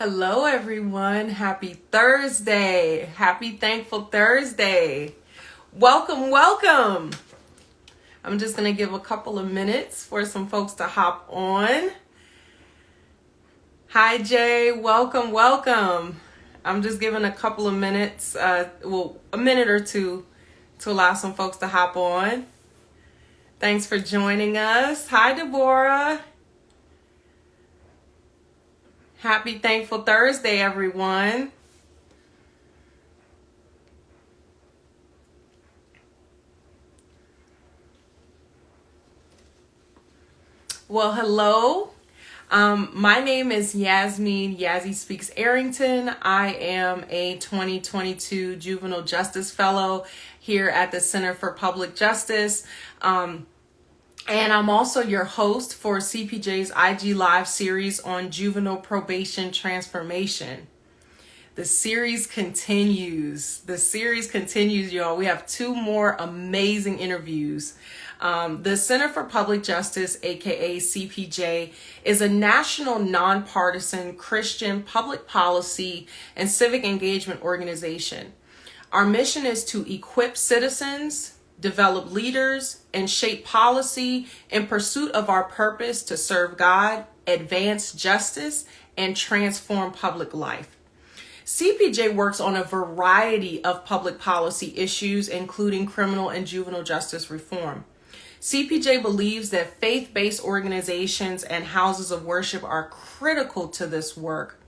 Hello, everyone. Happy Thursday. Happy Thankful Thursday. Welcome, welcome. I'm just going to give a couple of minutes for some folks to hop on. Hi, Jay. Welcome, welcome. I'm just giving a couple of minutes, a minute or two to allow some folks to hop on. Thanks for joining us. Hi, Deborah. Happy Thankful Thursday, everyone. Well, hello. My name is YazzieSpeaks Arrington. I am a 2022 Juvenile Justice Fellow here at the Center for Public Justice. And I'm also your host for CPJ's IG Live series on juvenile probation transformation. The series continues, y'all. We have two more amazing interviews. The Center for Public Justice, aka CPJ, is a national nonpartisan Christian public policy and civic engagement organization. Our mission is to equip citizens, develop leaders, and shape policy in pursuit of our purpose to serve God, advance justice, and transform public life. CPJ works on a variety of public policy issues, including criminal and juvenile justice reform. CPJ believes that faith-based organizations and houses of worship are critical to this work.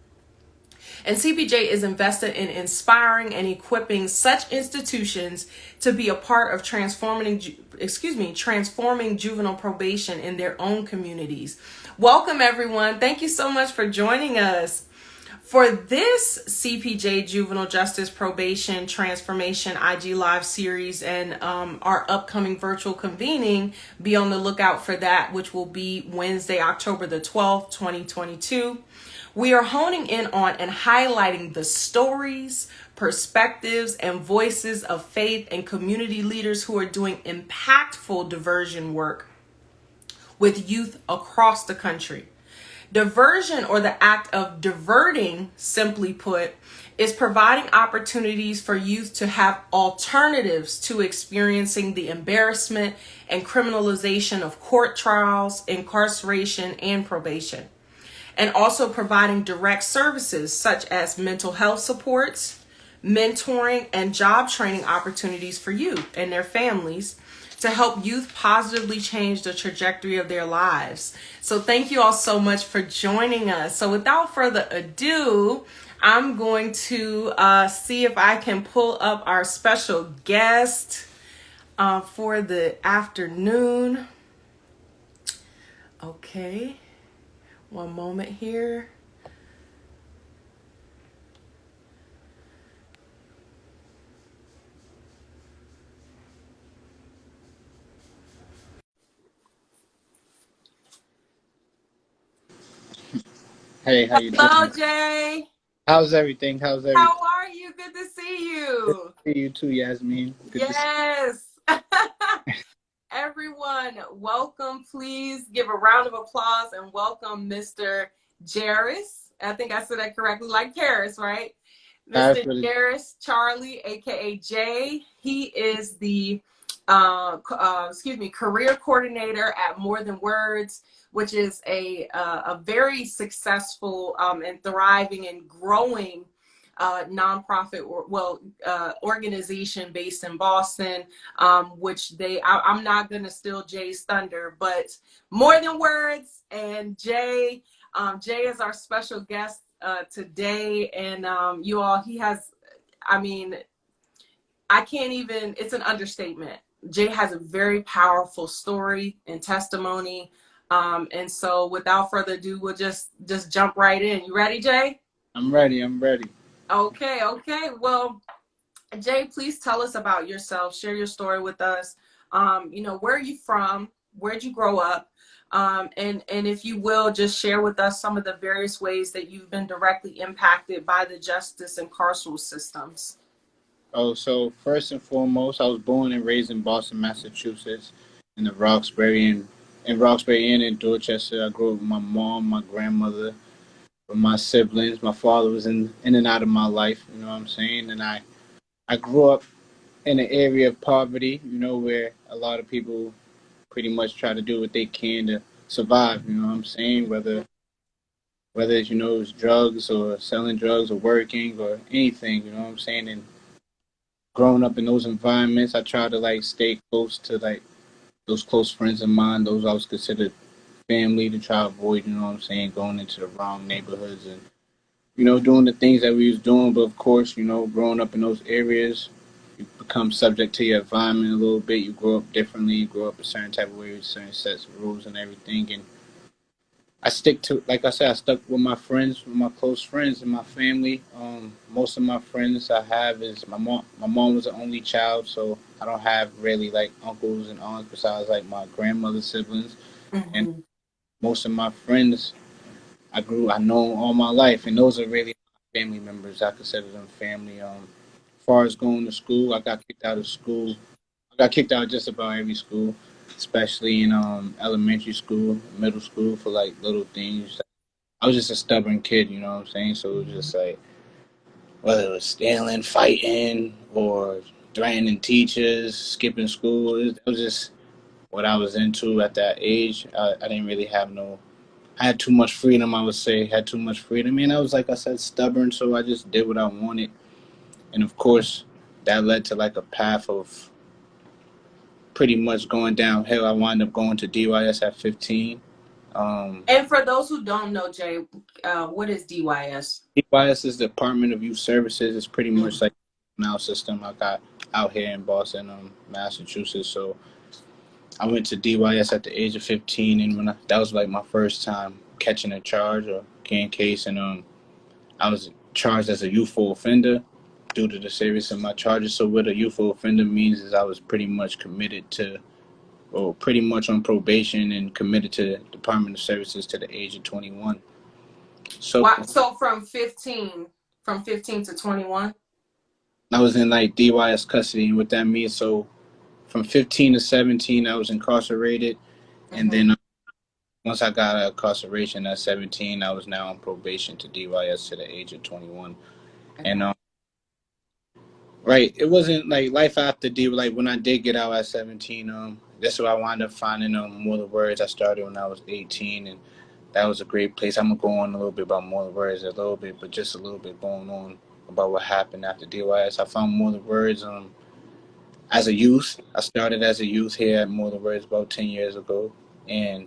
And CPJ is invested in inspiring and equipping such institutions to be a part of transforming juvenile probation in their own communities. Welcome, everyone. Thank you so much for joining us. For this CPJ Juvenile Justice Probation Transformation IG Live series and our upcoming virtual convening, be on the lookout for that, which will be Wednesday, October the 12th, 2022. We are honing in on and highlighting the stories, perspectives, and voices of faith and community leaders who are doing impactful diversion work with youth across the country. Diversion, or the act of diverting, simply put, is providing opportunities for youth to have alternatives to experiencing the embarrassment and criminalization of court trials, incarceration, and probation. And also providing direct services such as mental health supports, mentoring, and job training opportunities for youth and their families to help youth positively change the trajectory of their lives. So thank you all so much for joining us. So without further ado, I'm going to see if I can pull up our special guest for the afternoon. Okay. One moment here. Hey, how you doing? Hello, Jay. How's everything? How are you? Good to see you. Good to see you too, Yasmin. Yes. Everyone, welcome. Please give a round of applause and welcome Mr. Jarris. I think I said that correctly, like Jarris, right? Mr. Jarris Charley, aka Jay. He is the career coordinator at More Than Words, which is a very successful and thriving and growing nonprofit organization based in Boston, which I'm not going to steal Jay's thunder, but More Than Words and Jay is our special guest today. And you all, it's an understatement. Jay has a very powerful story and testimony. And so without further ado, we'll just jump right in. You ready, Jay? I'm ready. Okay. Well, Jay, please tell us about yourself. Share your story with us. Where are you from? Where'd you grow up? And if you will, just share with us some of the various ways that you've been directly impacted by the justice and carceral systems. Oh, so first and foremost, I was born and raised in Boston, Massachusetts, in the Roxbury and in Dorchester. I grew up with my mom, my grandmother, with my siblings. My father was in and out of my life, you know what I'm saying? And I grew up in an area of poverty, you know, where a lot of people pretty much try to do what they can to survive, you know what I'm saying? Whether it's, you know, it's drugs or selling drugs or working or anything, you know what I'm saying? And growing up in those environments, I try to like stay close to like those close friends of mine, those I was considered family, to try to avoid, you know what I'm saying, going into the wrong neighborhoods and, you know, doing the things that we was doing. But of course, you know, growing up in those areas, you become subject to your environment a little bit. You grow up differently. You grow up a certain type of way with certain sets of rules and everything. And I stick to, like I said, I stuck with my friends, with my close friends and my family. Most of my friends I have is my mom. My mom was the only child, so I don't have really like uncles and aunts besides like my grandmother's siblings. And Mm-hmm. most of my friends I know all my life, and those are really my family members. I consider them family. As far as going to school, I got kicked out of school. I got kicked out of just about every school, especially in elementary school, middle school for like little things. I was just a stubborn kid, you know what I'm saying? So it was just like whether it was stealing, fighting, or threatening teachers, skipping school. It was just what I was into at that age. I didn't really have no. I had too much freedom. I would say had too much freedom, and I was like I said, stubborn. So I just did what I wanted, and of course, that led to like a path of pretty much going downhill. I wound up going to DYS at 15. Um, And for those who don't know, Jay, what is DYS? DYS is the Department of Youth Services. It's pretty much Mm-hmm. like a now system I got out here in Boston, Massachusetts. So I went to DYS at the age of 15, and that was like my first time catching a charge or getting case, and I was charged as a youthful offender due to the seriousness of my charges. So what a youthful offender means is I was pretty much committed to, or pretty much on probation and committed to the Department of Services to the age of 21. So Why, so from 15 to 21? I was in like DYS custody, and what that means, so from 15 to 17, I was incarcerated, and Mm-hmm. then once I got out of incarceration at 17, I was now on probation to DYS to the age of 21. And Okay. right, it wasn't like life after D. Like when I did get out at 17, that's where I wound up finding More the Words. I started when I was 18, and that was a great place. I'm gonna go on a little bit about More the Words a little bit, but just a little bit going on about what happened after DYS. I found More the Words as a youth. I started as a youth here at More the Words about 10 years ago, and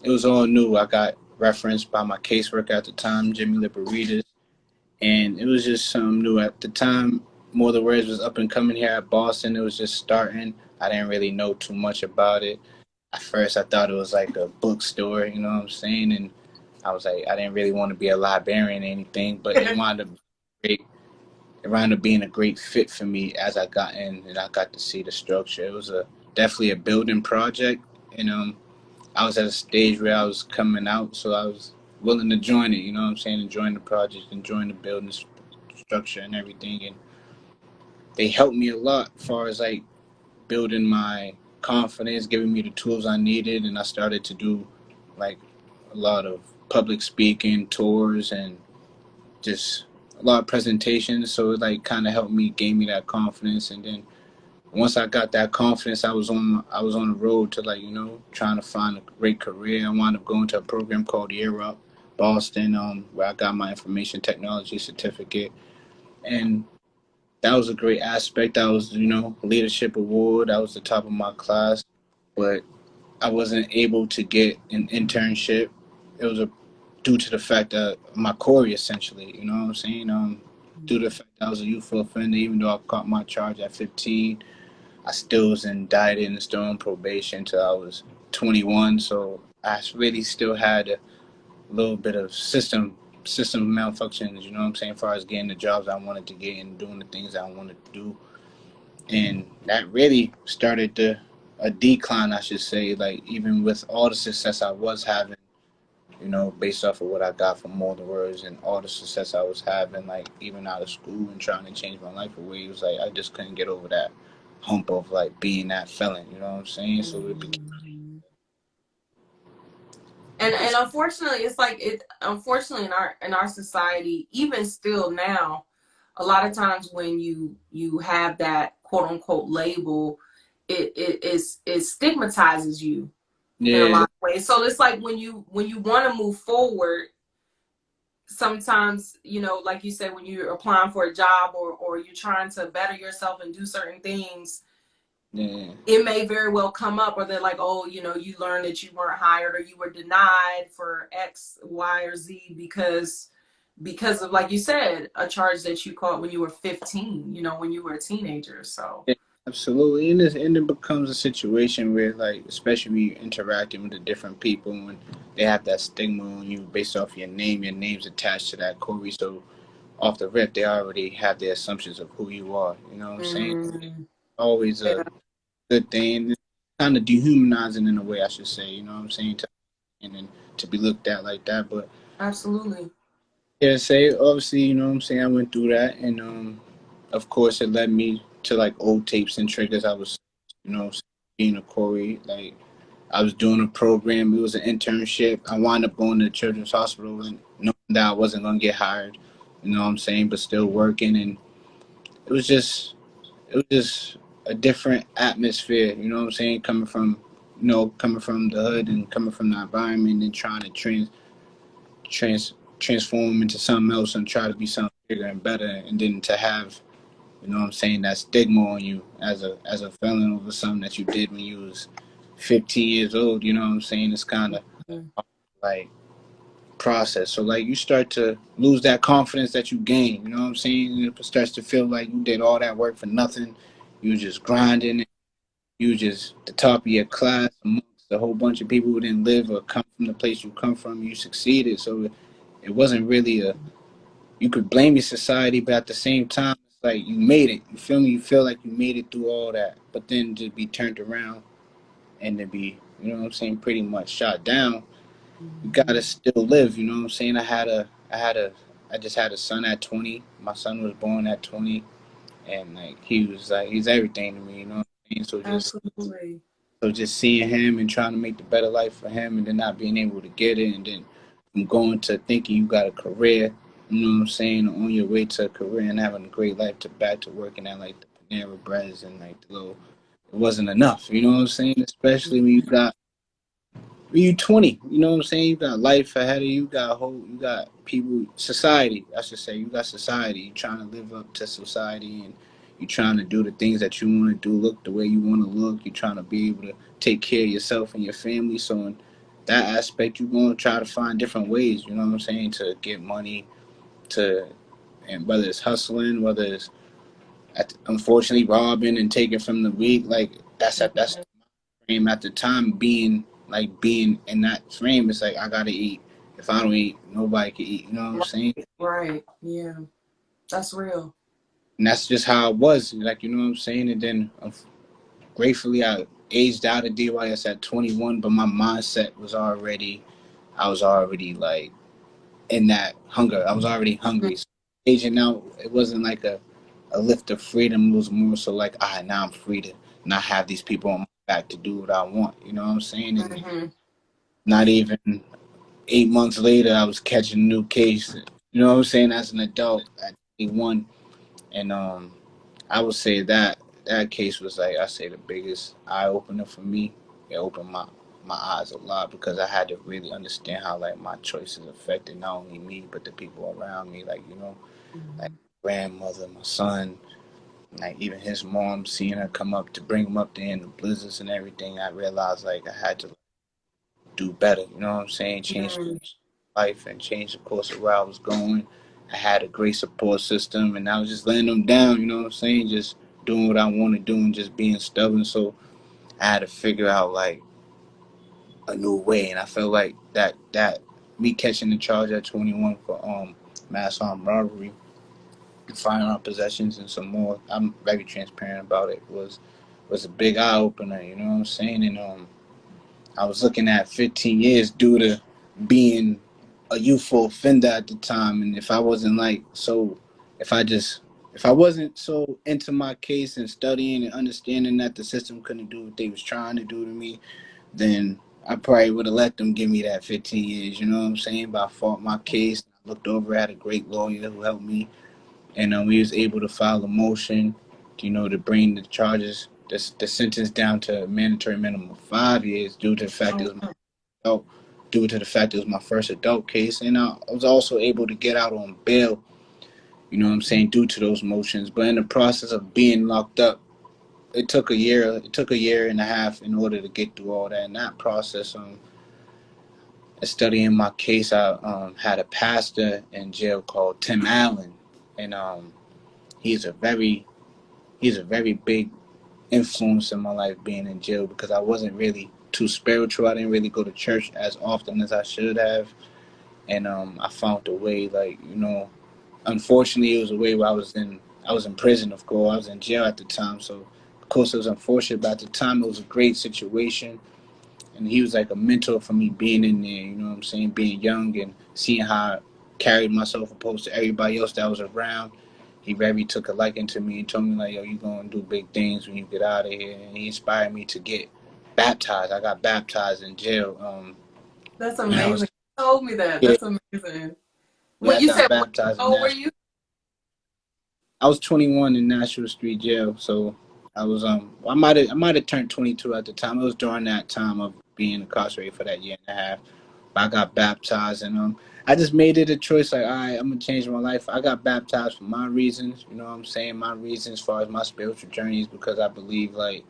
it was all new. I got referenced by my caseworker at the time, Jimmy Liberitas, and it was just something new at the time. More the Words was up and coming here at Boston. It was just starting. I didn't really know too much about it. At first, I thought it was like a bookstore, you know what I'm saying? And I was like, I didn't really want to be a librarian or anything, but great. It wound up being a great fit for me as I got in and I got to see the structure. It was a definitely a building project, and I was at a stage where I was coming out, so I was willing to join it. You know what I'm saying? Enjoying the project, enjoying the building structure and everything, and they helped me a lot as far as like building my confidence, giving me the tools I needed, and I started to do like a lot of public speaking tours and just a lot of presentations. So it like kind of helped me gain me that confidence, and then once I got that confidence, I was on the road to like trying to find a great career. I wound up going to a program called Year Up Boston, where I got my information technology certificate, and that was a great aspect. That was leadership award. I was the top of my class, but I wasn't able to get an internship. It was due to the fact that my Corey essentially, you know what I'm saying? Due to the fact that I was a youthful offender, even though I caught my charge at 15, I still was indicted and still on probation till I was 21. So I really still had a little bit of system malfunctions, you know what I'm saying, as far as getting the jobs I wanted to get and doing the things I wanted to do. And that really started a decline, I should say, like even with all the success I was having, based off of what I got from all the words and all the success I was having, like even out of school and trying to change my life away, it was like I just couldn't get over that hump of like being that felon, you know what I'm saying? So it became Mm-hmm. And unfortunately, it's like it. Unfortunately, in our society, even still now, a lot of times when you have that quote unquote label, it stigmatizes you in a Yeah, lot of ways. So it's like when you want to move forward, sometimes, you know, like you said, when you're applying for a job or you're trying to better yourself and do certain things, yeah, it may very well come up, or they're like, oh, you know, you learned that you weren't hired or you were denied for X, Y, or Z because of, like you said, a charge that you caught when you were 15, you know, when you were a teenager. So yeah, absolutely. And it becomes a situation where, like, especially when you're interacting with the different people, when they have that stigma on you based off your name, your name's attached to that Corey. So off the rip, they already have their assumptions of who you are. You know what I'm saying? mm, Always a yeah, good thing. Kind of dehumanizing in a way, I should say. You know what I'm saying? And then to be looked at like that, but absolutely. yeah, say obviously, you know what I'm saying, I went through that, and of course it led me to like old tapes and triggers. I was, you know, being a Corey, like I was doing a program, it was an internship. I wound up going to the children's hospital and knowing that I wasn't gonna get hired, you know what I'm saying, but still working, and it was just it was just a different atmosphere, you know what I'm saying, coming from the hood and coming from the environment and trying to trans transform into something else and try to be something bigger and better, and then to have, you know what I'm saying, that stigma on you as a felon over something that you did when you was 15 years old, you know what I'm saying, it's kind of Mm, like process. So like you start to lose that confidence that you gain, you know what I'm saying, it starts to feel like you did all that work for nothing. You was just grinding, you was just the top of your class amongst a whole bunch of people who didn't live or come from the place you come from. You succeeded, so it wasn't really a, you could blame your society, but at the same time, it's like you made it. You feel me? You feel like you made it through all that, but then to be turned around and to be, you know what I'm saying, pretty much shot down. You gotta mhm. still live. You know what I'm saying? I just had a son at 20. My son was born at 20, and like he was like he's everything to me. You know what I'm saying? Absolutely. So just seeing him and trying to make the better life for him, and then not being able to get it, and then from going to thinking you got a career, you know what I'm saying, on your way to a career and having a great life, to back to working at like the Panera Breads and like the little, it wasn't enough. You know what I'm saying? Especially when you 20, you know what I'm saying? You got life ahead of you. You got you got people, society. I should say, you got society. You trying to live up to society, and you trying to do the things that you want to do, look the way you want to look. You trying to be able to take care of yourself and your family. So in that aspect, you going to try to find different ways. You know what I'm saying, to get money, to, and whether it's hustling, whether it's unfortunately robbing and taking from the weak. Like that's frame at the time, being in that frame, it's like I gotta eat. If I don't eat, nobody can eat. You know what I'm Right, saying? right. Yeah, that's real. And that's just how it was. Like, you know what I'm saying? And then gratefully I aged out of DYS at 21, but my mindset was already, I was already like in that hunger. I was already Mm, hungry. So aging out, it wasn't like a lift of freedom. It was more so like, now I'm free to not have these people on my back to do what I want. You know what I'm saying? And mhm. not even 8 months later, I was catching a new case. You know what I'm saying? As an adult at 21, and I would say that that case was like, I say, the biggest eye opener for me. It opened my eyes a lot because I had to really understand how like my choices affected not only me but the people around me. Like, you know, like Mhm. grandmother, my son, like even his mom, seeing her come up to bring him up there in the blizzards and everything. I realized like I had to do better. You know what I'm saying? Change Mhm. life and change the course of where I was going. I had a great support system, and I was just letting them down. You know what I'm saying? Just doing what I want to do and just being stubborn. So I had to figure out like a new way, and I felt like that me catching the charge at 21 for mass armed robbery, firearm possessions, and some more. I'm very transparent about it. Was a big eye opener. You know what I'm saying? And I was looking at 15 years due to being a youthful offender at the time, and if I wasn't like so, if I just if I wasn't so into my case and studying and understanding that the system couldn't do what they was trying to do to me, then I probably would have let them give me that 15 years. You know what I'm saying? But I fought my case. I looked over, had a great lawyer who helped me, and we was able to file a motion, to bring the charges, the sentence down to a mandatory minimum of 5 years due to the fact it was my adult, due to the fact it was my first adult case, and I was also able to get out on bail. You know what I'm saying? Due to those motions, but in the process of being locked up, it took a year. It took a year and a half in order to get through all that. In that process, studying my case, I had a pastor in jail called Tim Allen, and he's a very he's a very big influence in my life being in jail because I wasn't really too spiritual. I didn't really go to church as often as I should have, and I found a way, like, unfortunately, it was a way where I was in prison. Of course, I was in jail at the time, so of course it was unfortunate. But at the time, it was a great situation, and he was like a mentor for me being in there. You know what I'm saying? Being young and seeing how I carried myself opposed to everybody else that was around. He very took a liking to me and told me, like, yo, you gonna do big things when you get out of here. And he inspired me to get baptized. I got baptized in jail. That's When I was amazing. You told me that. yeah, That's amazing. yeah, What I you got said, what baptized in old were Nashville. you? I was 21 in Nashville Street Jail, so I was I might have turned 22 at the time. It was during that time of being incarcerated for that year and a half. But I got baptized, and I just made it a choice. Like, all right, I'm gonna change my life. I got baptized for my reasons. You know what I'm saying? My reasons as far as my spiritual journey is because I believe, like,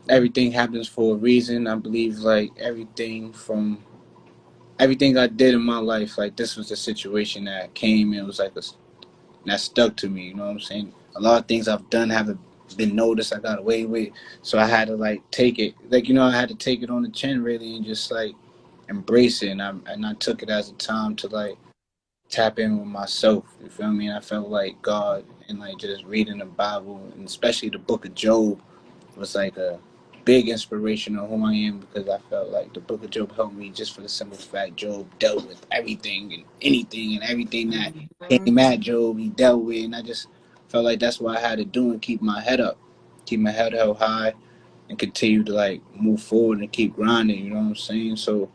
everything happens for a reason. I believe, like, everything I did in my life, like, this was the situation that came and it was like that stuck to me. You know what I'm saying? A lot of things I've done haven't been noticed. I got away with, so I had to, like, take it. Like, I had to take it on the chin really and just, like, embrace it. And I took it as a time to, like, tap in with myself. You feel me? And I felt like God, and, like, just reading the Bible, and especially the Book of Job, was like a big inspiration on who I am, because I felt like the Book of Job helped me just for the simple fact Job dealt with everything and anything and everything that Mhm. came at Job, he dealt with. And I just felt like that's what I had to do and keep my head up, keep my head held high, and continue to, like, move forward and keep grinding. You know what I'm saying? So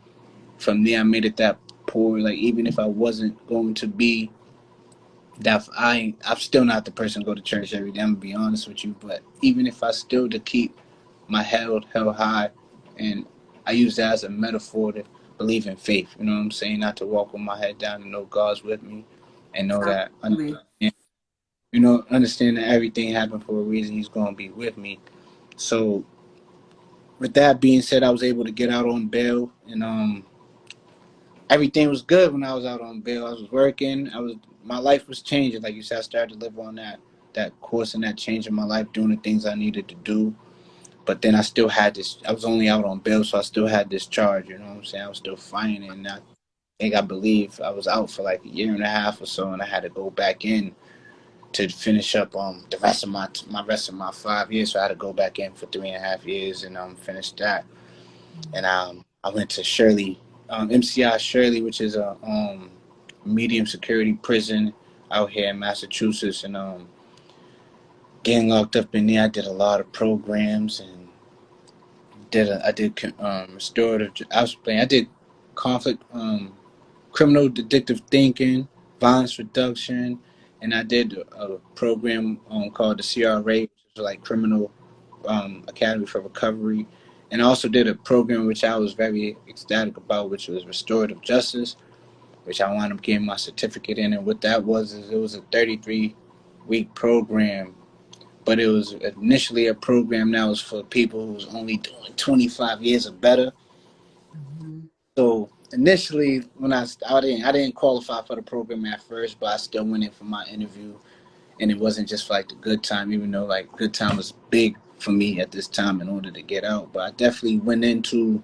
from there, I made it that poor. Like, even if I wasn't going to be that, I'm still not the person to go to church every day. I'm gonna be honest with you. But even if I still to keep my head held high, and I use that as a metaphor to believe in faith. You know what I'm saying? Not to walk with my head down and know God's with me, and know that Absolutely. understand that everything happened for a reason. He's gonna be with me. So with that being said, I was able to get out on bail, and everything was good when I was out on bail. I was working. My life was changing. Like you said, I started to live on that course and that change in my life, doing the things I needed to do. But then I still had this. I was only out on bail, so I still had this charge. You know what I'm saying? I was still fighting, and I believe I was out for like a year and a half or so, and I had to go back in to finish up the rest of my 5 years. So I had to go back in for 3.5 years and finish that. And I went to Shirley, MCI Shirley, which is a medium security prison out here in Massachusetts, and getting locked up in there, I did a lot of programs and I did restorative. I did conflict, criminal addictive thinking, violence reduction, and I did a program called the CRA, which is like Criminal Academy for Recovery, and I also did a program which I was very ecstatic about, which was restorative justice, which I wound up getting my certificate in. And what that was is it was a 33-week program, but it was initially a program that was for people who was only doing 25 years or better. Mhm. So initially, when I didn't qualify for the program at first, but I still went in for my interview, and it wasn't just for, like, the good time, even though, like, good time was big for me at this time in order to get out. But I definitely went into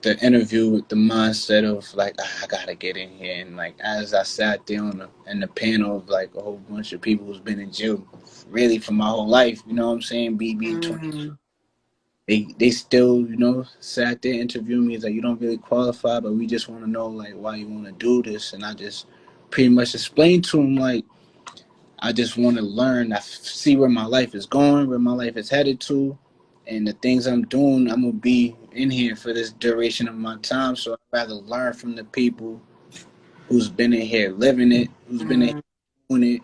the interview with the mindset of, like, I gotta get in here. And, like, as I sat there in the panel of, like, a whole bunch of people who's been in jail really for my whole life, you know what I'm saying? BB 20. Mm. They still, sat there interviewing me. It's like, you don't really qualify, but we just want to know, like, why you want to do this. And I just pretty much explained to them, like, I just want to learn. I see where my life is going, where my life is headed to, And the things I'm doing, I'm gonna be in here for this duration of my time. So I'd rather learn from the people who's been in here living it, who's been in here doing it.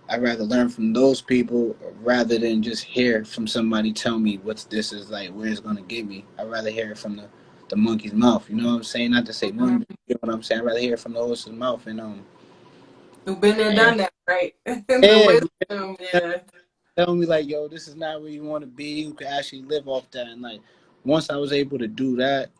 I'd rather learn from those people rather than just hear from somebody tell me what this is like, where it's gonna get me. I'd rather hear it from the monkey's mouth. You know what I'm saying? Not to say monkey, but you know what I'm saying. I'd rather hear it from the horse's mouth. Who've been there, And done that, right? The yeah, wisdom, yeah. tell me like, yo, this is not where you want to be. You can actually live off that. And like, once I was able to do that,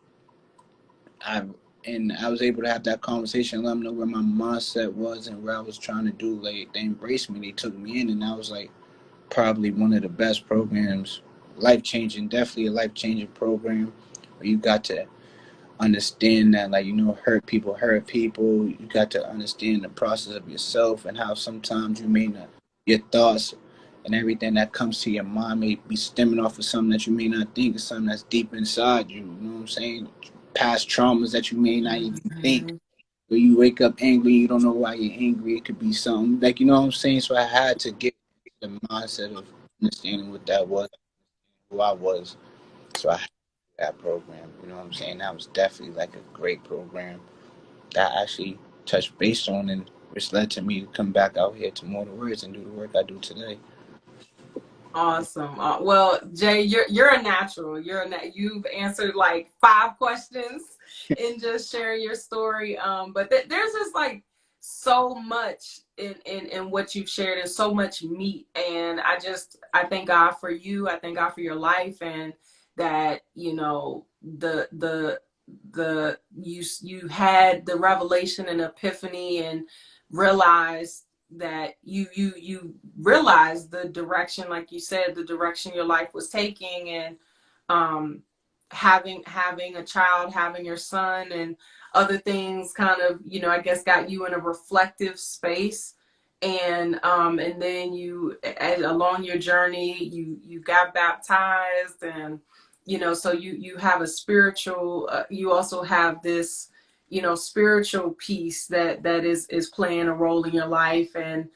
I I was able to have that conversation, let them know where my mindset was and where I was trying to do. Like, they embraced me, they took me in, and that was like probably one of the best programs, life changing, definitely a life changing program where you got to understand that, like, hurt people hurt people. You got to understand the process of yourself and how sometimes you may not, your thoughts and everything that comes to your mind may be stemming off of something that you may not think is something that's deep inside you. You know what I'm saying? Past traumas that you may not even think. Where you wake up angry, you don't know why you're angry. It could be something like, you know what I'm saying. So I had to get the mindset of understanding what that was, who I was. So I had that program. You know what I'm saying? That was definitely like a great program that I actually touched base on, and which led to me to come back out here to More Than Words and do the work I do today. Awesome. Well, Jay, you're a natural. You've answered like 5 questions in just sharing your story. But there's just like so much in what you've shared, and so much meat. And I thank God for you. I thank God for your life, and that you had the revelation and epiphany and realized that you realized the direction, like you said, the direction your life was taking, and um having a child, having your son and other things kind of, I guess, got you in a reflective space. And then along your journey, you got baptized, and so you have a spiritual, you also have this spiritual piece that is playing a role in your life. And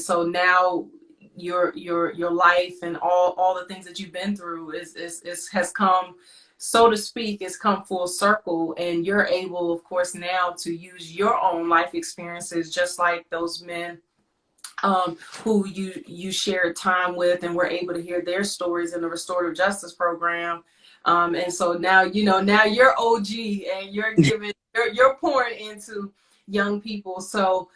so now your life and all the things that you've been through is has come, so to speak, has come full circle, and you're able, of course, now to use your own life experiences, just like those men who you shared time with, and were able to hear their stories in the restorative justice program. And so now, now you're OG, and you're giving, you're pouring into young people. So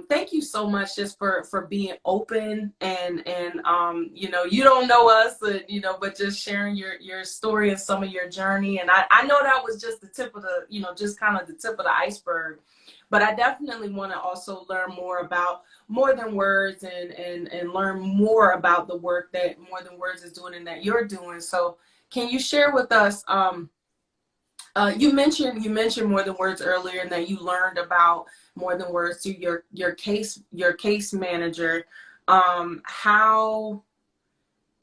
thank you so much just for being open, and you don't know us, but just sharing your story and some of your journey. And I know that was just the tip of the, just kind of the tip of the iceberg. But I definitely want to also learn more about More Than Words, and learn more about the work that More Than Words is doing and that you're doing. So can you share with us, you mentioned More Than Words earlier, and that you learned about More Than Words through your case manager. How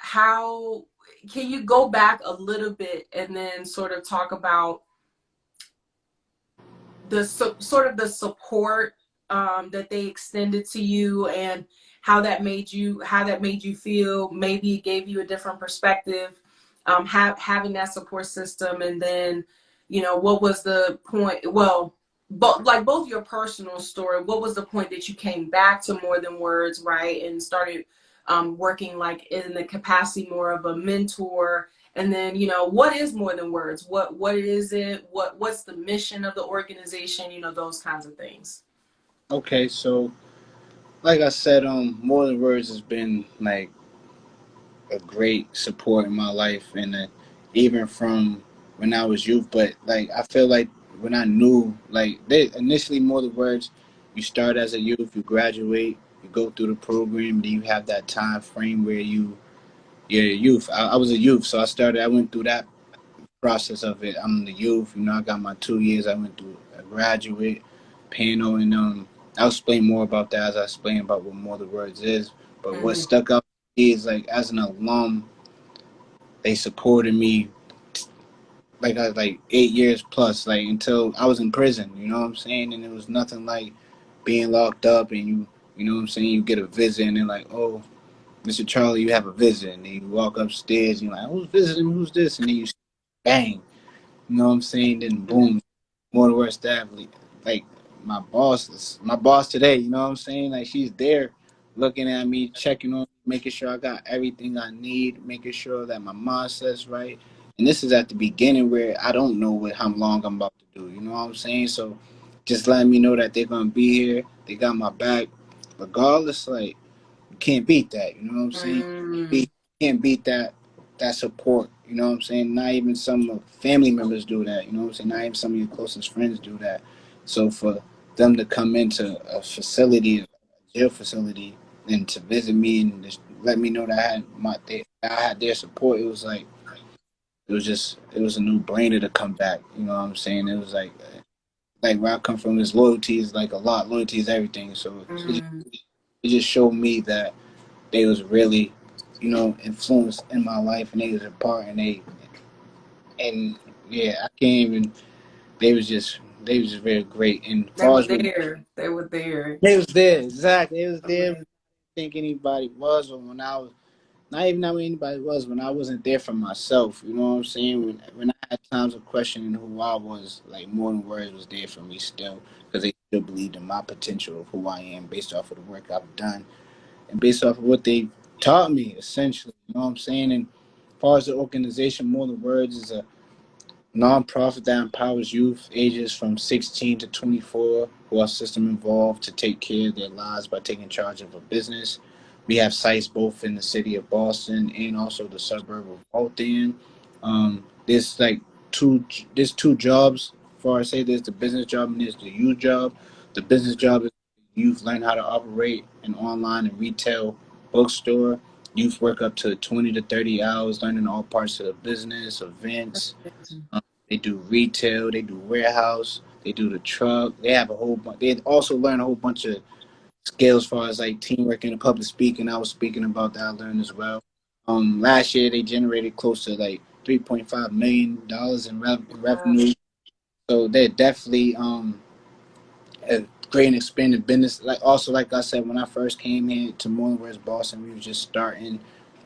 can you go back a little bit and then sort of talk about sort of the support that they extended to you, and how that made you feel? Maybe it gave you a different perspective, having that support system. And then, what was the point? Well, but like both your personal story, what was the point that you came back to More Than Words, right, and started working like in the capacity more of a mentor? And then, what is More Than Words? What is it? What's the mission of the organization? Those kinds of things. Okay, so like I said, More Than Words has been like a great support in my life, and even from when I was youth. But like I feel like when I knew, like, they initially, More Than Words, you start as a youth, you graduate, you go through the program, then you have that time frame where you're a youth. I was a youth, so I went through that process of it. I'm the youth, I got my 2 years. I went through a graduate panel, and I'll explain more about that as I explain about what More Than Words is. But what Mm-hmm. stuck out to me is, like, as an alum, they supported me like I was like 8 years plus, like until I was in prison. You know what I'm saying? And it was nothing like being locked up, and you know what I'm saying. You get a visit, and they're like, "Oh, Mr. Charley, you have a visit. And then you walk upstairs, you're like, who's visiting? Who's this? And then you bang. You know what I'm saying? Then boom, more the worst athlete. Like my boss today, you know what I'm saying? Like she's there looking at me, checking on me, making sure I got everything I need, making sure that my mindset's right. And this is at the beginning where I don't know how long I'm about to do. You know what I'm saying? So just letting me know that they're gonna be here, they got my back. Regardless, like you can't beat that. You know what I'm saying? You can't beat that support. You know what I'm saying? Not even some family members do that. You know what I'm saying? Not even some of your closest friends do that. So for them to come into a facility, a jail facility, and to visit me and just let me know that I had their support, it was a new brainer to come back. You know what I'm saying? It was like where I come from is loyalty is like a lot. Loyalty is everything. So it just showed me that they was really, influenced in my life, and they was a part, and yeah, I can't even. They was just very great. And as They far were as with, there. They were there. they was there exactly. They was there. Amazing. When I didn't think anybody was, or when I was not even knowing anybody was when I wasn't there for myself. You know what I'm saying? When I had times of questioning who I was, like more than words was there for me still, because they still believed in my potential of who I am based off of the work I've done and based off of what they taught me, essentially. You know what I'm saying? And as far as the organization, More Than Words is a nonprofit that empowers youth ages from 16 to 24 who are system involved to take care of their lives by taking charge of a business. We have sites both in the city of Boston and also the suburb of Waltham. There's like there's two jobs. For I say there's the business job and there's the youth job. The business job is youth learn how to operate an online and retail bookstore. Youth work up to 20 to 30 hours learning all parts of the business, events, they do retail, they do warehouse, they do the truck. They have a whole bunch. They also learn a whole bunch of skills as far as like teamwork and public speaking. I was speaking about that. I learned as well. Last year they generated close to like $3.5 million in Wow. revenue. So they're definitely a great and expanding business. Like also, like I said, when I first came here to Moreland Boston, we were just starting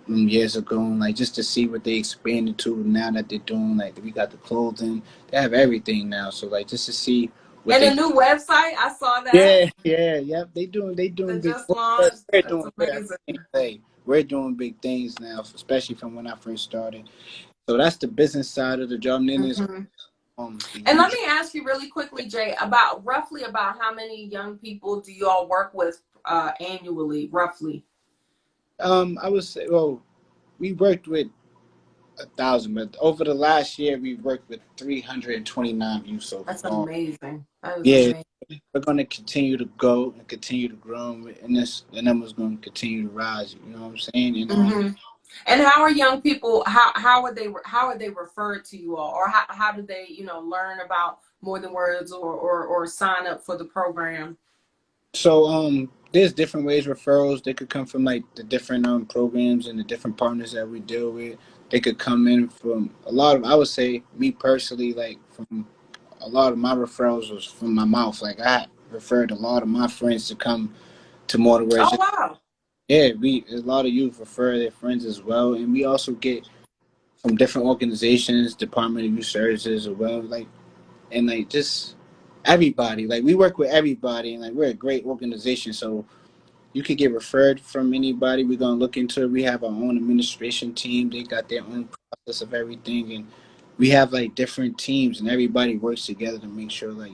years ago, and like just to see what they expanded to now that they're doing. Like we got the clothing, they have everything now. So like just to see what And a they. new website, I saw that. Yeah, yeah, yep. They doing They big. just launched. We're That's doing big. I amazing. can't say we're doing big things now, especially from when I first started. So that's the business side of the job. And then there's Hmm. the And let huge. me ask you really quickly, Jay, about roughly about how many young people do you all work with annually, roughly? I would say, well, we worked with 1,000, but over the last year we worked with 329 youth so That's far. amazing. That is Yeah, amazing. we're going to continue to go and continue to grow, and the numbers going to continue to rise. You know what I'm saying? And Hmm. And how are young people? How are they referred to you all, or how do they learn about More Than Words or sign up for the program? so there's different ways referrals. They could come from like the different programs and the different partners that we deal with. They could come in from a lot of. I would say me personally, like from a lot of my referrals was from my mouth. Like I referred a lot of my friends to come to more to where Oh wow. yeah, we a lot of youth refer their friends as well, and we also get from different organizations, Department of Youth Services as well, like and like just everybody. Like we work with everybody, and like we're a great organization, so you could get referred from anybody. We're gonna look into it. We have our own administration team. They got their own process of everything, and we have like different teams, and everybody works together to make sure like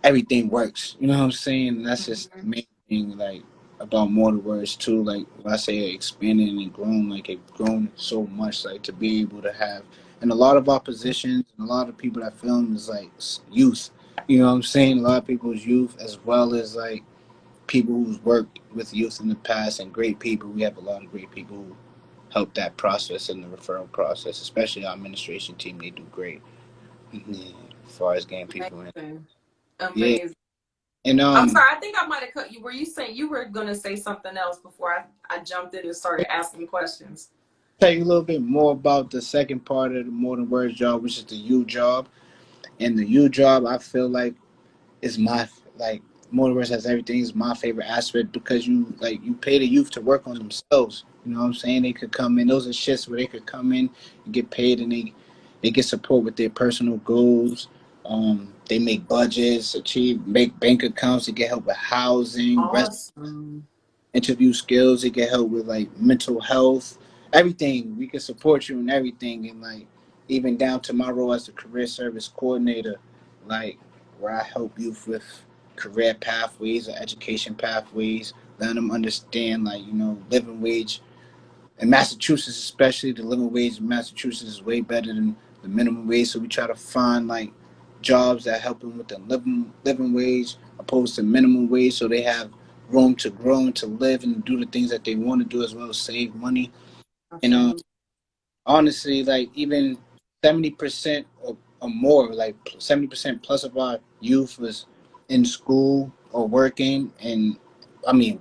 everything works. You know what I'm saying? And that's just the Hmm. main thing, like about more words too. Like when I say expanding and grown, like it grown so much, like to be able to have, and a lot of our positions and a lot of people that film is like youth. You know what I'm saying? A lot of people's youth as well as like people who's worked with youth in the past and great people. We have a lot of great people who help that process and the referral process, especially our administration team. They do great, yeah, as far as getting people in. Amazing. Yeah, Amazing. and I'm sorry, I think I might have cut you. Were you saying you were going to say something else before I jumped in and started asking questions? tell you a little bit more about the second part of the More Than Words job, which is the U job. And the U job, I feel like is my like more words has everything is my favorite aspect because you pay the youth to work on themselves. You know what I'm saying? They could come in. Those are shifts where they could come in and get paid, and they get support with their personal goals. They make budgets, make bank accounts to get help with housing, Awesome. interview skills. They get help with like mental health, everything. We can support you in everything, and like even down to my role as the career service coordinator, like where I help youth with career pathways or education pathways, letting them understand like living wage in Massachusetts, especially the living wage in Massachusetts is way better than the minimum wage. So we try to find like jobs that help them with the living wage opposed to minimum wage, so they have room to grow and to live and do the things that they want to do as well as save money. And Absolutely. honestly, like even 70% or more, like 70% plus of our youth was in school or working, and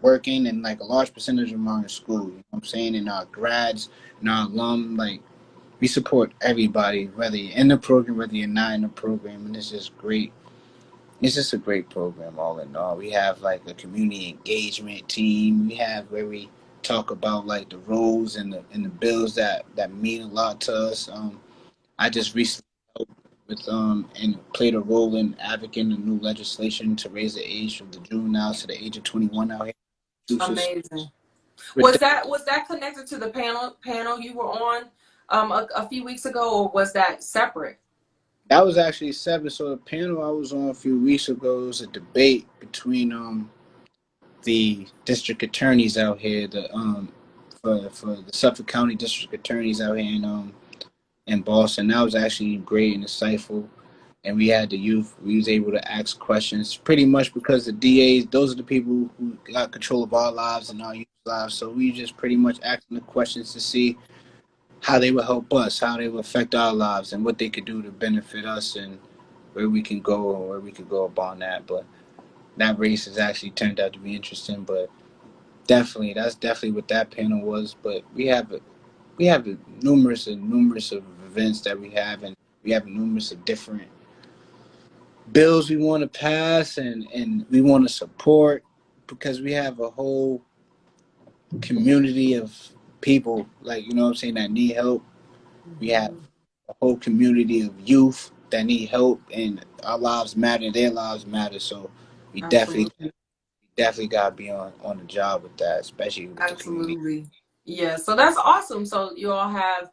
working, and like a large percentage of them are in school. You know what I'm saying? And our grads and our alum, like we support everybody, whether you're in the program, whether you're not in the program, and it's just great. It's just a great program, all in all. We have like a community engagement team. We have where we talk about like the roles and the bills that mean a lot to us. I just recently helped with and played a role in advocating the new legislation to raise the age of the juveniles to the age of 21 out here in Massachusetts. Amazing. Was that connected to the panel you were on a few weeks ago, or was that separate? That was actually seven. So the panel I was on a few weeks ago was a debate between the district attorneys out here, the for the Suffolk County district attorneys out here in Boston. That was actually great and insightful. And we had the youth. We was able to ask questions, pretty much because the DAs, those are the people who got control of our lives and our youth lives. So we just pretty much asking the questions to see how they would help us, how they would affect our lives, and what they could do to benefit us, and where we can go or where we could go upon that. But that race has actually turned out to be interesting. But definitely, that's definitely what that panel was. But we have numerous of events that we have, and we have numerous of different bills we want to pass, and we want to support, because we have a whole community of people, like what I'm saying, that need help. We have Mhm. a whole community of youth that need help, and our lives matter, their lives matter. So we definitely Absolutely. definitely gotta be on the job with that, especially with the community. Absolutely. Yeah. So that's awesome. So you all have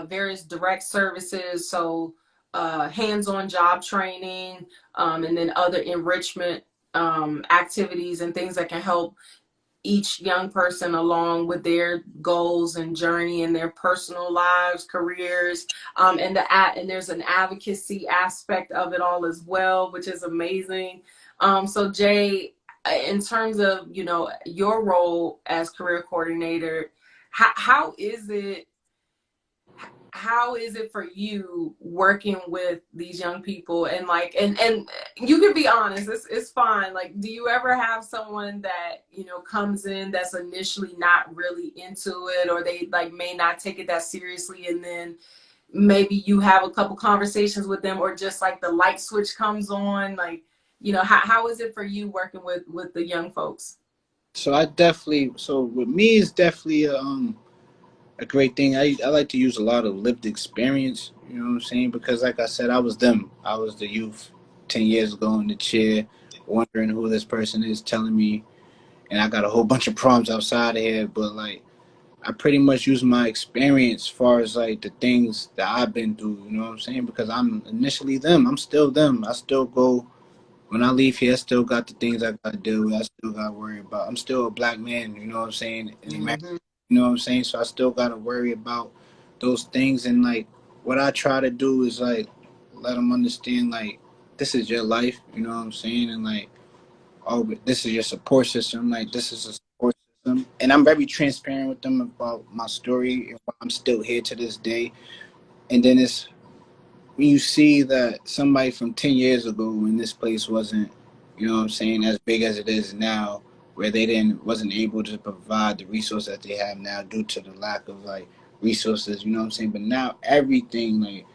various direct services. So hands-on job training, and then other enrichment activities and things that can help each young person along with their goals and journey in their personal lives, careers, and there's an advocacy aspect of it all as well, which is amazing. So Jay, in terms of your role as career coordinator, how is it? How is it for you working with these young people, and like and you can be honest, it's fine, like do you ever have someone that comes in that's initially not really into it, or they like may not take it that seriously, and then maybe you have a couple conversations with them, or just like the light switch comes on, like how is it for you working with the young folks? So with me, it's definitely a great thing. I like to use a lot of lived experience, you know what I'm saying? Because like I said, I was them. I was the youth 10 years ago in the chair, wondering who this person is telling me, and I got a whole bunch of problems outside of here, but like I pretty much use my experience as far as like the things that I've been through, you know what I'm saying? Because I'm initially them. I'm still them. I still go when I leave here, I still got the things I gotta deal with. I still gotta worry about. I'm still a black man, you know what I'm saying? In America, Hmm. you know what I'm saying? So I still gotta worry about those things. And like what I try to do is like let them understand like this is your life, you know what I'm saying? And like, oh, but this is your support system. Like this is a support system, and I'm very transparent with them about my story and why I'm still here to this day. And then it's when you see that somebody from 10 years ago, when this place wasn't, you know what I'm saying, as big as it is now, where they didn't wasn't able to provide the resources that they have now due to the lack of like resources, you know what I'm saying? But now everything, like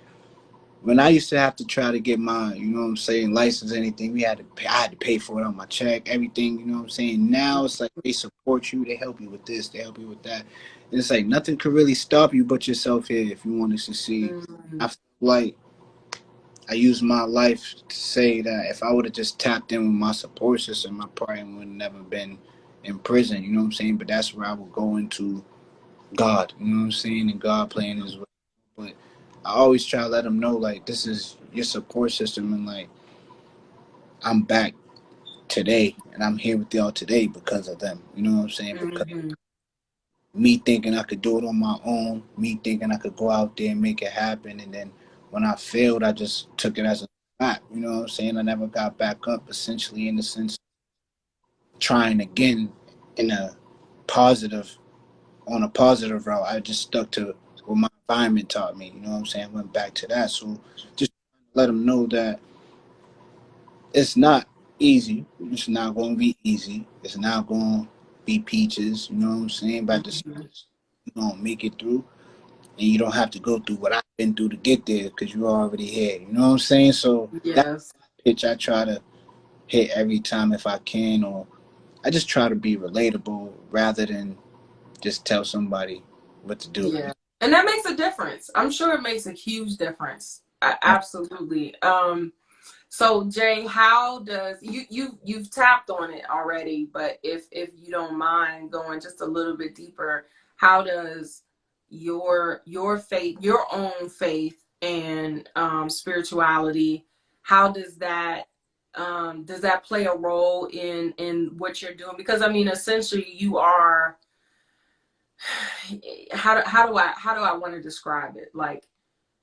when I used to have to try to get my, you know what I'm saying, license, anything, I had to pay for it on my check, everything, you know what I'm saying. Now it's like they support you, they help you with this, they help you with that. And it's like nothing could really stop you but yourself here if you want to succeed. I feel like I use my life to say that if I would have just tapped in with my support system, I probably would have never been in prison, you know what I'm saying? But that's where I would go into God, you know what I'm saying, and God playing his way. But I always try to let them know, like, this is your support system, and like, I'm back today, and I'm here with y'all today because of them. You know what I'm saying? Because me thinking I could do it on my own, me thinking I could go out there and make it happen, and then when I failed, I just took it as a fact. You know what I'm saying? I never got back up, essentially, in the sense of trying again in a positive on a positive route. I just stuck to what my environment taught me. You know what I'm saying? I went back to that. So just let them know that it's not easy. It's not going to be easy. It's not going to be peaches. You know what I'm saying? But this, you're going to make it through. And you don't have to go through what I've been through to get there because you're already here. You know what I'm saying? So that Yes. pitch I try to hit every time if I can, or I just try to be relatable rather than just tell somebody what to do. Yeah. And that makes a difference. I'm sure it makes a huge difference. Absolutely. So Jay, how does you've tapped on it already, but if you don't mind going just a little bit deeper, how does your faith, your own faith and spirituality, how does that play a role in what you're doing? Because I mean, essentially, you are how do I want to describe it? Like,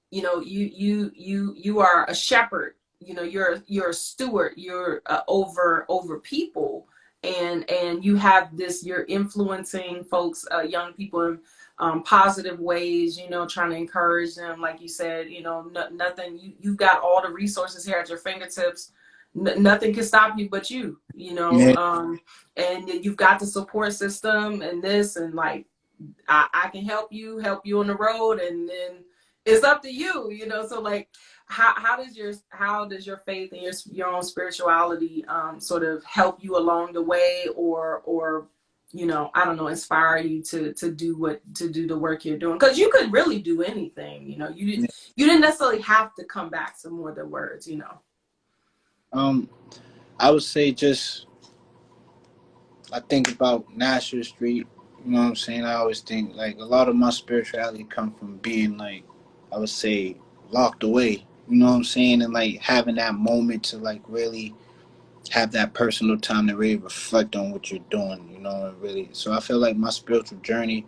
you know, you are a shepherd. You know, you're a steward. You're over people, and you have this. You're influencing folks, young people in positive ways. You know, trying to encourage them. Like you said, you know, nothing. You've got all the resources here at your fingertips. Nothing can stop you but you. You know, Yeah. and you've got the support system and this and like I can help you on the road, and then it's up to you, you know. So like, how does your faith and your own spirituality sort of help you along the way, or you know, I don't know, inspire you to do the work you're doing? Because you could really do anything, you know. You didn't necessarily have to come back to more than words, you know. Um, I would say just I think about Nasher Street. You know what I'm saying? I always think like a lot of my spirituality come from being like I would say locked away. You know what I'm saying? And like having that moment to like really have that personal time to really reflect on what you're doing. You know, and really. So I feel like my spiritual journey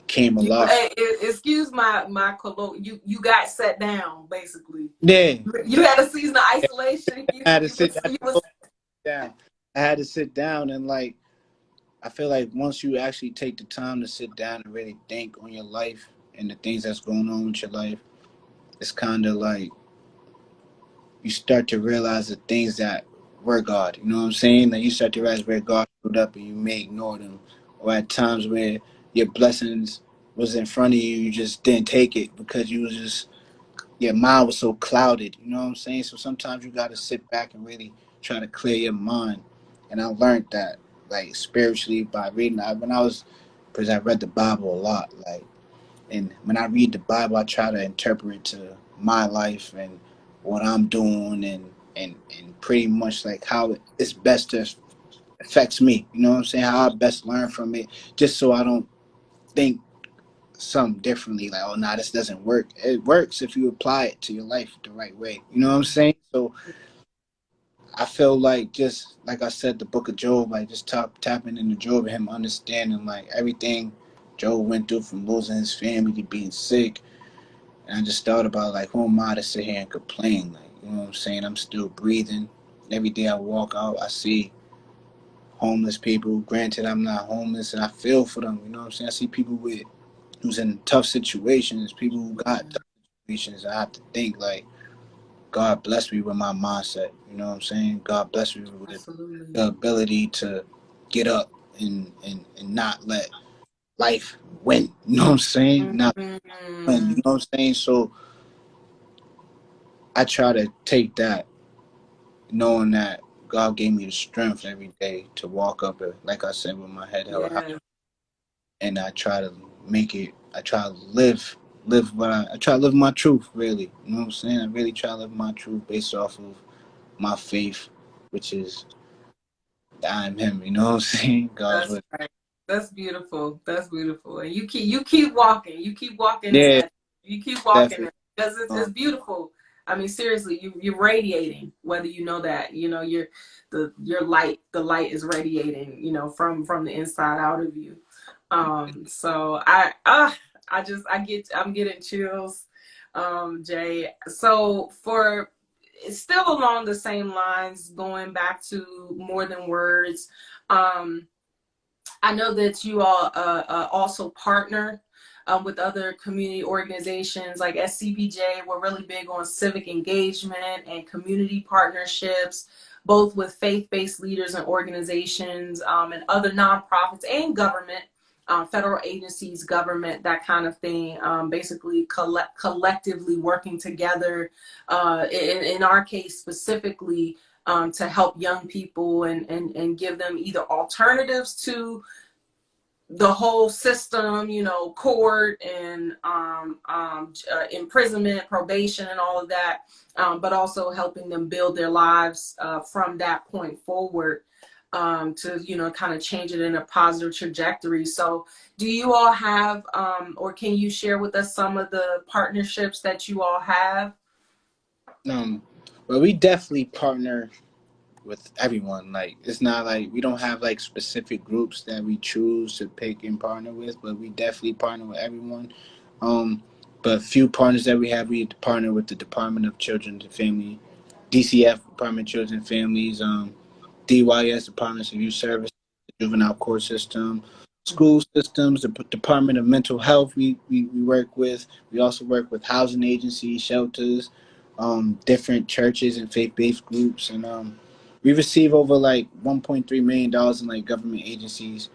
came a lot. Excuse my colloquial. You got set down basically. Yeah, You had a season of isolation. I had to sit. I had to slow down. I had to sit down and like I feel like once you actually take the time to sit down and really think on your life and the things that's going on with your life, it's kind of like you start to realize the things that were God. You know what I'm saying? Like you start to realize where God showed up and you may ignore them, or at times where your blessings was in front of you, you just didn't take it because you was just your mind was so clouded. You know what I'm saying? So sometimes you got to sit back and really try to clear your mind. And I learned that like spiritually by reading. When I was, because I read the Bible a lot. Like, and when I read the Bible, I try to interpret it to my life and what I'm doing, and pretty much like how it's best to affects me. You know what I'm saying? How I best learn from it, just so I don't think something differently. Like, oh, nah, this doesn't work. It works if you apply it to your life the right way. You know what I'm saying? So I feel like just like I said, the Book of Job, like just tapping into Job and him understanding like everything Job went through from losing his family to being sick. And I just thought about like who am I to sit here and complain? Like, you know what I'm saying? I'm still breathing. Every day I walk out, I see homeless people. Granted, I'm not homeless, and I feel for them. You know what I'm saying? I see people with who's in tough situations, people who got tough situations. I have to think like God bless me with my mindset. You know what I'm saying? God bless me with Absolutely. the ability to get up and not let life win. You know what I'm saying? Not win. You Mm-hmm. know what I'm saying? So I try to take that, knowing that God gave me the strength every day to walk up it, like I said, with my head held high, Yeah, and I try to make it. I try to live what I try to live my truth. Really, you know what I'm saying? I really try to live my truth based off of my faith, which is that I'm Him. You know what I'm saying? God's that's with. right. That's beautiful. That's beautiful. And you keep walking. You keep walking in Yeah, that. You keep walking in definitely. it because it's beautiful. I mean, seriously, you're radiating. Whether you know that, you're your light. The light is radiating. From the inside out of you. So I'm getting chills, Jay. So for it's still along the same lines, going back to more than words. Um, I know that you all also partner with other community organizations like SCPJ. We're really big on civic engagement and community partnerships, both with faith-based leaders and organizations and other nonprofits and government, federal agencies, government, that kind of thing. Basically, collectively working together. In our case, specifically. To help young people and give them either alternatives to the whole system, court and imprisonment, probation, and all of that, but also helping them build their lives from that point forward, to, kind of change it in a positive trajectory. So do you all have, or can you share with us some of the partnerships that you all have? Um, but we definitely partner with everyone. Like it's not like we don't have like specific groups that we choose to pick and partner with, but we definitely partner with everyone. Um, but few partners that we partner with the Department of Children and Family, DCF Department of Children and Families, DYS Departments of Youth Service, the Juvenile Court System, school systems, the Department of Mental Health. We work with. We also work with housing agencies, shelters, different churches and faith-based groups, and we receive over like $1.3 million in like government agencies.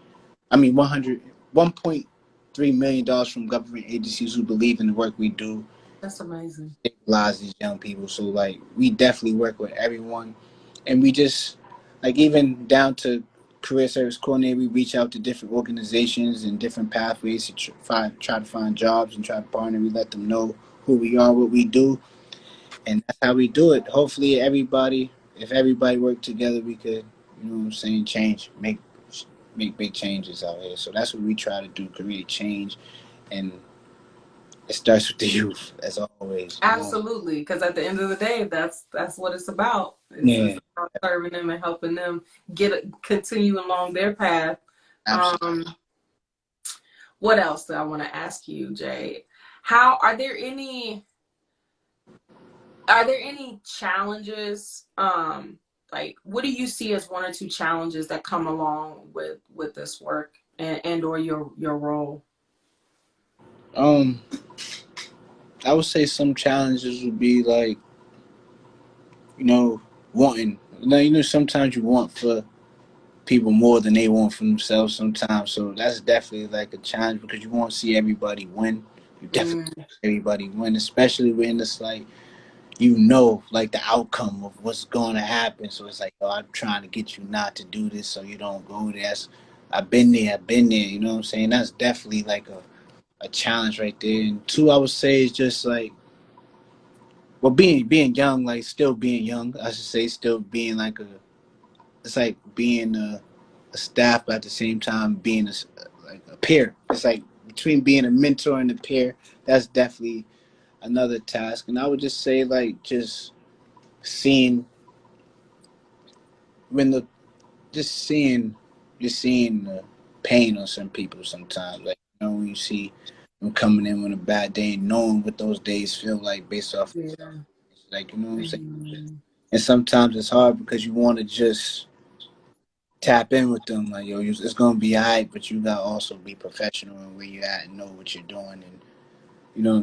I mean, 1.3 million dollars from government agencies who believe in the work we do, That's amazing. stabilize these young people. So like, we definitely work with everyone, and we just like even down to career service coordinator. We reach out to different organizations and different pathways to try to find jobs and try to partner. We let them know who we are, what we do, and that's how we do it. Hopefully, if everybody worked together, we could, you know what I'm saying, make big changes out here. So that's what we try to do, create change, and it starts with the youth, as always. You know. Absolutely, because at the end of the day, that's what it's about. It's Yeah, about serving them and helping them continue along their path. absolutely. Um, what else do I want to ask you, Jay? How are there any challenges? Like, what do you see as one or two challenges that come along with this work and or your role? Um, I would say some challenges would be like, you know, wanting. Sometimes you want for people more than they want for themselves sometimes. So that's definitely like a challenge because you want to see everybody win. You definitely Mm, want to see everybody win, especially when it's like like the outcome of what's going to happen. So it's like, oh, I'm trying to get you not to do this so you don't go there. I've been there, you know what I'm saying? That's definitely like a challenge right there. And two, I would say is just like, well, being young, like still being young, I should say, still being like it's like being a staff, but at the same time being like a peer. It's like between being a mentor and a peer, that's definitely another task. And I would just say like seeing when the just seeing the pain on some people sometimes. Like when you see them coming in on a bad day and knowing what those days feel like based off of yeah. like you know what I'm saying. Mhm. And sometimes it's hard because you want to just tap in with them like it's gonna be alright, but you gotta also be professional in where you're at and know what you're doing and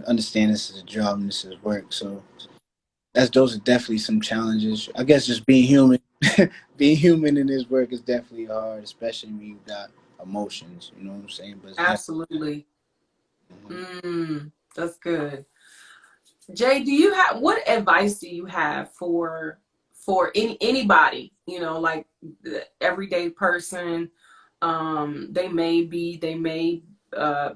understand this is a job and this is work. So those are definitely some challenges. I guess just being human, being human in this work is definitely hard, especially when you got emotions. You know what I'm saying? But it's definitely Absolutely. mhm. That's good. Jay, what advice do you have for anybody, like the everyday person? They may uh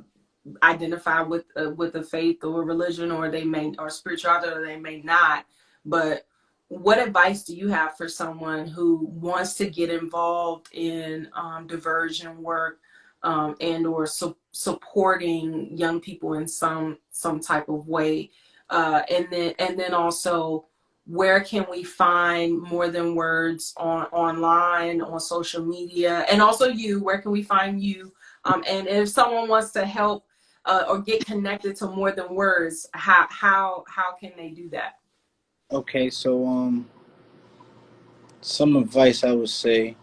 identify with a faith or religion, or they may, or spirituality, or they may not. But what advice do you have for someone who wants to get involved in diversion work, and or supporting young people in some type of way? And then also, where can we find More Than Words online, on social media, and also where can we find you? And if someone wants to help or get connected to More Than Words, how can they do that? Okay, so some advice I would say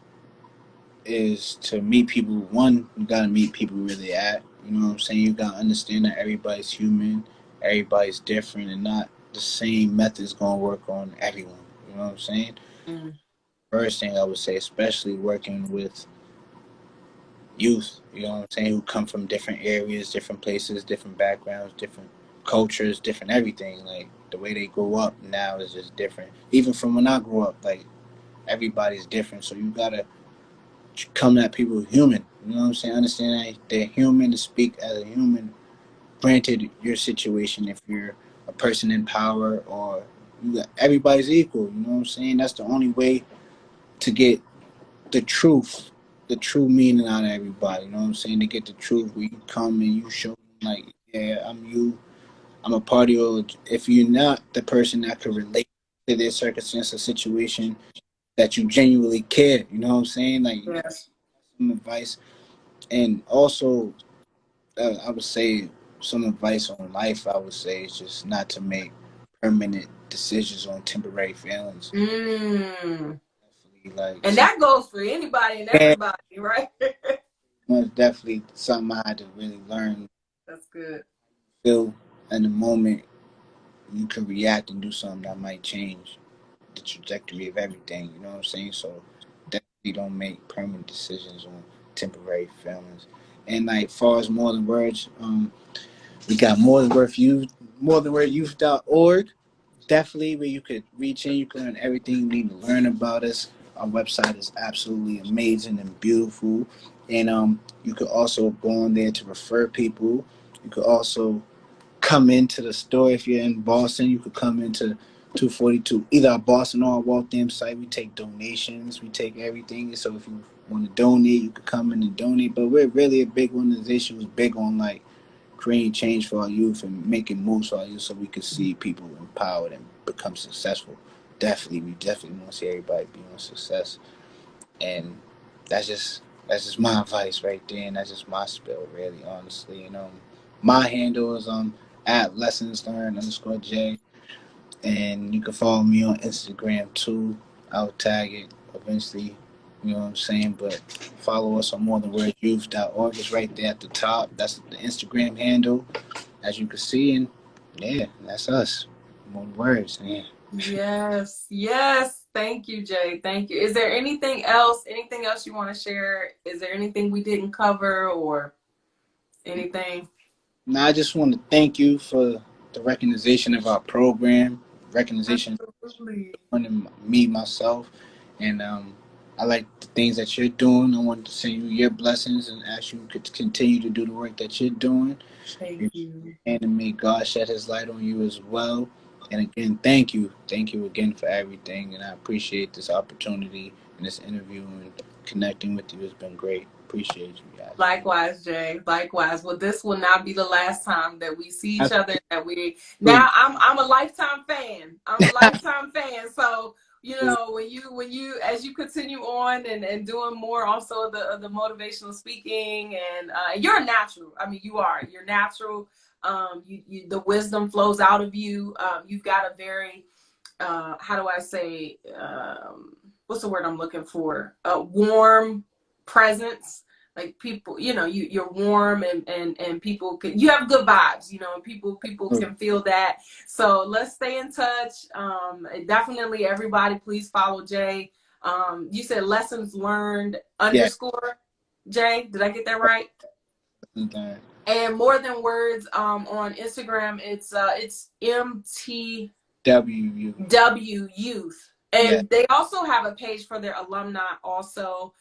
is to meet people. One, you gotta meet people where they at. You know what I'm saying? You gotta understand that everybody's human, everybody's different, and not the same method's gonna work on everyone. You know what I'm saying? Mm, First thing I would say, especially working with youth, you know what I'm saying, who come from different areas, different places, different backgrounds, different cultures, different everything. Like the way they grow up now is just different. Even from when I grew up, like everybody's different. So you gotta come at people human. You know what I'm saying? Understand that they're human, to speak as a human. Granted, your situation, if you're a person in power, or everybody's equal. You know what I'm saying? That's the only way to get the truth, the true meaning out of everybody. You know what I'm saying? To get the truth, where you come and you show them, like, yeah, I'm you. I'm a party. Or if you're not the person that can relate to their circumstance or situation, that you genuinely care. You know what I'm saying? Like, you got yes. some advice. And also, I would say some advice on life. I would say is just not to make permanent decisions on temporary feelings. Mm. Definitely, like, And that goes for anybody and yeah, everybody, right? was definitely something I had to really learn. That's good. Feel in the moment, you can react and do something that might change the trajectory of everything. You know what I'm saying? So definitely don't make permanent decisions on temporary feelings. And like far as More Than Words, we got More Than Word Youth.org. Definitely where you could reach in, you can learn everything you need to learn about us. Our website is absolutely amazing and beautiful. And you could also go on there to refer people. You could also come into the store. If you're in Boston, you could come into 242, either our Boston or our Waltham site. We take donations, we take everything. So if you want to donate, you could come in and donate. But we're really a big organization who's big on like creating change for our youth and making moves for our youth, so we could see people empowered and become successful. Definitely, we definitely want to see everybody be on success. And that's just my advice right there, and that's just my spill, really, honestly. And my handle is at lessons learned underscore J, and you can follow me on Instagram too. I'll tag it eventually. You know what I'm saying? But follow us on morethanwordsyouth.org. It's right there at the top. That's the Instagram handle, as you can see. And yeah, that's us. More words, man. Yes, yes. Thank you, Jay. Thank you. Is there anything else you want to share? Is there anything we didn't cover, or anything? Now, I just want to thank you for the recognition of our program, recognition Absolutely. on me, myself, and I like the things that you're doing. I want to send you your blessings and ask you to continue to do the work that you're doing. Thank you. And may God shed his light on you as well. And again, thank you. Thank you again for everything. And I appreciate this opportunity and this interview, and connecting with you has been great. Appreciate you guys. Likewise, Jay. Likewise. Well, this will not be the last time that we see each other. That we Absolutely. now. I'm a lifetime fan. I'm a lifetime fan. So when you as you continue on and doing more also the motivational speaking, and you're a natural. I mean, you're natural. The wisdom flows out of you. You've got a very how do I say, what's the word I'm looking for? A warm presence. Like people, you're warm, and people can, you have good vibes, and people can feel that. So let's stay in touch. Definitely everybody, please follow Jay. You said lessons learned Yeah. underscore Jay. Did I get that right? Okay. And More Than Words on Instagram, it's MTW Youth. Yeah. And they also have a page for their alumni also.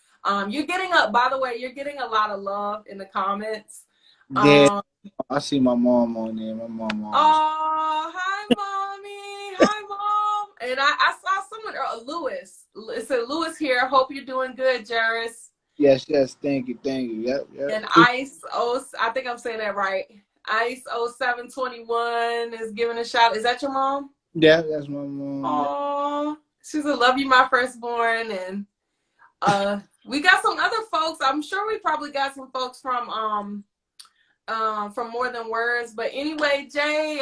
You're getting by the way, you're getting a lot of love in the comments. Yeah. I see my mom on there. My mom always. Oh, hi, mommy. Hi, mom. And I saw someone, Lewis. It said, Lewis here. Hope you're doing good, Jarris. Yes, thank you. Yep. And Ice, I think I'm saying that right. Ice 0721 is giving a shout. Is that your mom? Yeah, that's my mom. Oh, she's a love you, my firstborn. And we got some other folks. I'm sure we probably got some folks from More Than Words. But anyway, Jay,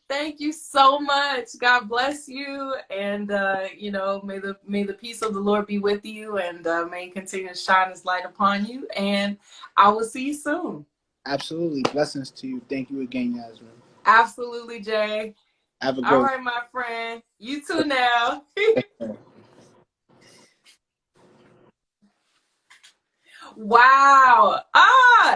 thank you so much. God bless you, and you know, may the peace of the Lord be with you, and may He continue to shine His light upon you. And I will see you soon. Absolutely, blessings to you. Thank you again, Yasmin. Absolutely, Jay. Have a good. All right, my friend. You too now. Wow.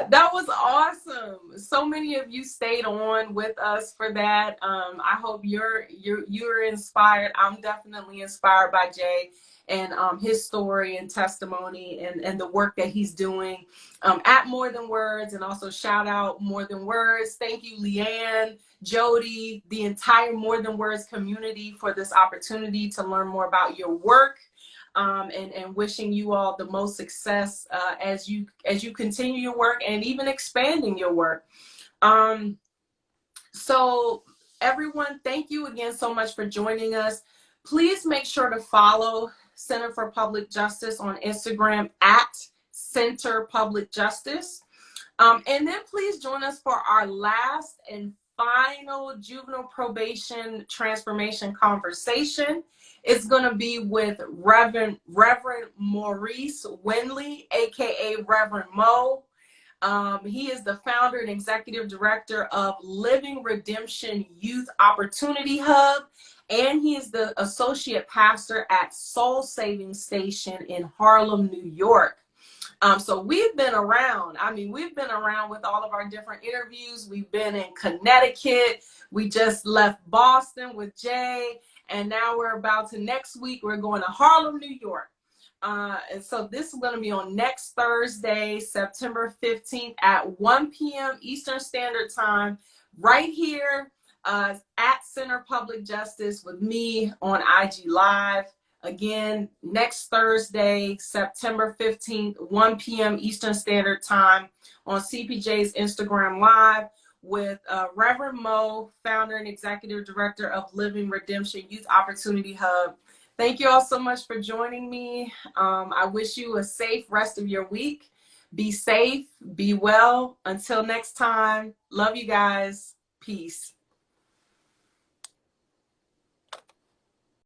That was awesome. So many of you stayed on with us for that. I hope you're inspired. I'm definitely inspired by Jay and his story and testimony and the work that he's doing at More Than Words. And also shout out More Than Words. Thank you, Leanne, Jody, the entire More Than Words community for this opportunity to learn more about your work. And wishing you all the most success as you continue your work and even expanding your work. So everyone, thank you again so much for joining us. Please make sure to follow Center for Public Justice on Instagram at Center Public Justice. And then please join us for our last and final juvenile probation transformation conversation. It's going to be with Reverend Maurice Winley, aka Reverend Mo. He is the founder and executive director of Living Redemption Youth Opportunity Hub, and he is the associate pastor at Soul Saving Station in Harlem, New York. So we've been around. I mean, we've been around with all of our different interviews. We've been in Connecticut. We just left Boston with Jay. And now we're about to, next week, we're going to Harlem, New York. And so this is going to be on next Thursday, September 15th at 1 p.m. Eastern Standard Time, right here at Center Public Justice with me on IG Live. Again, next Thursday, September 15th, 1 p.m. Eastern Standard Time on CPJ's Instagram Live with Reverend Mo, founder and executive director of Living Redemption Youth Opportunity Hub. Thank you all so much for joining me. I wish you a safe rest of your week. Be safe, be well. Until next time, love you guys. Peace.